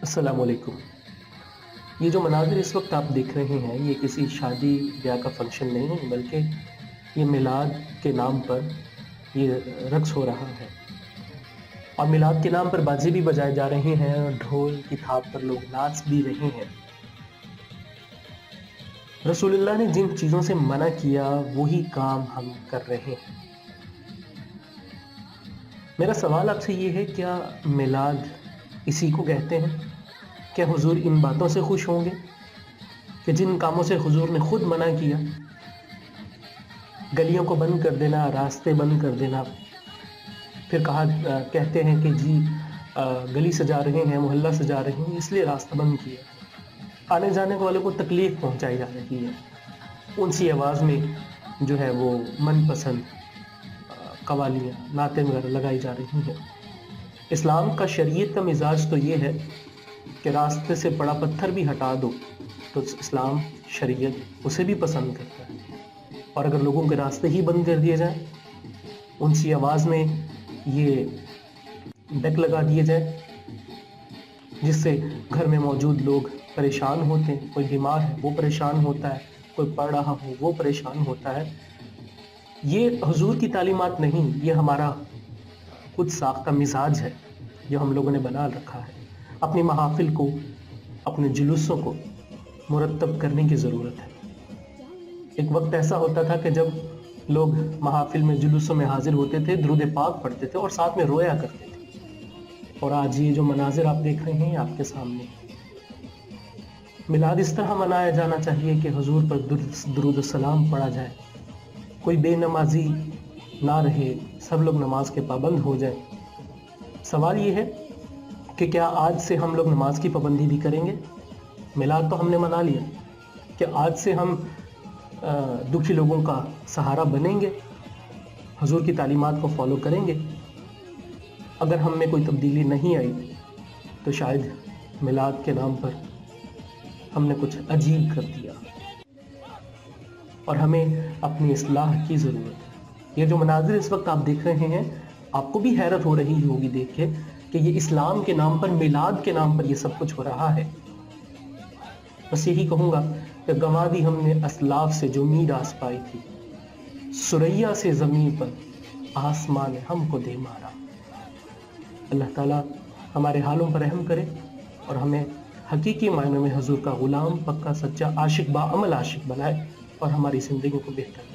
السلام علیکم۔ یہ جو مناظر اس وقت آپ دیکھ رہے ہیں یہ کسی شادی بیاہ کا فنکشن نہیں ہے، بلکہ یہ میلاد کے نام پر یہ رقص ہو رہا ہے، اور میلاد کے نام پر بازی بھی بجائے جا رہے ہیں اور ڈھول کی تھاپ پر لوگ ناچ بھی رہے ہیں۔ رسول اللہ نے جن چیزوں سے منع کیا وہی کام ہم کر رہے ہیں۔ میرا سوال آپ سے یہ ہے، کیا میلاد اسی کو کہتے ہیں؟ کیا حضور ان باتوں سے خوش ہوں گے کہ جن کاموں سے حضور نے خود منع کیا؟ گلیوں کو بند کر دینا، راستے بند کر دینا، پھر کہتے ہیں کہ جی گلی سجا رہے ہیں، محلہ سجا رہے ہیں، اس لیے راستہ بند کیا۔ آنے جانے والوں کو تکلیف پہنچائی جا رہی ہے، ان سی آواز میں جو ہے وہ من پسند قوالیاں، نعتیں وغیرہ لگائی جا رہی ہیں۔ اسلام کا، شریعت کا مزاج تو یہ ہے کہ راستے سے پڑا پتھر بھی ہٹا دو تو اسلام، شریعت اسے بھی پسند کرتا ہے، اور اگر لوگوں کے راستے ہی بند کر دیے جائیں، ان سی آواز میں یہ ڈیک لگا دیے جائیں جس سے گھر میں موجود لوگ پریشان ہوتے ہیں، کوئی بیمار ہے وہ پریشان ہوتا ہے، کوئی پڑھ رہا ہو وہ پریشان ہوتا ہے، یہ حضور کی تعلیمات نہیں، یہ ہمارا خود ساختہ مزاج ہے جو ہم لوگوں نے بنا رکھا ہے۔ اپنی محافل کو، اپنے جلوسوں کو مرتب کرنے کی ضرورت ہے۔ ایک وقت ایسا ہوتا تھا کہ جب لوگ محافل میں، جلوسوں میں حاضر ہوتے تھے، درود پاک پڑھتے تھے اور ساتھ میں رویا کرتے تھے، اور آج یہ جو مناظر آپ دیکھ رہے ہیں آپ کے سامنے، میلاد اس طرح منایا جانا چاہیے کہ حضور پر درود السلام پڑھا جائے، کوئی بے نمازی نہ رہے، سب لوگ نماز کے پابند ہو جائیں۔ سوال یہ ہے کہ کیا آج سے ہم لوگ نماز کی پابندی بھی کریں گے؟ میلاد تو ہم نے منا لیا، کہ آج سے ہم دکھی لوگوں کا سہارا بنیں گے، حضور کی تعلیمات کو فالو کریں گے؟ اگر ہم میں کوئی تبدیلی نہیں آئی تو شاید میلاد کے نام پر ہم نے کچھ عجیب کر دیا، اور ہمیں اپنی اصلاح کی ضرورت ہے۔ یہ جو مناظر اس وقت آپ دیکھ رہے ہیں، آپ کو بھی حیرت ہو رہی ہوگی دیکھ کے کہ یہ اسلام کے نام پر، میلاد کے نام پر یہ سب کچھ ہو رہا ہے۔ بس یہی کہوں گا کہ گنوا دی ہم نے اسلاف سے جو میراث پائی تھی، سریا سے زمین پر آسمان نے ہم کو دے مارا۔ اللہ تعالیٰ ہمارے حالوں پر رحم کرے اور ہمیں حقیقی معنوں میں حضور کا غلام، پکا سچا عاشق، با عمل عاشق بنائے، اور ہماری زندگی کو بہتر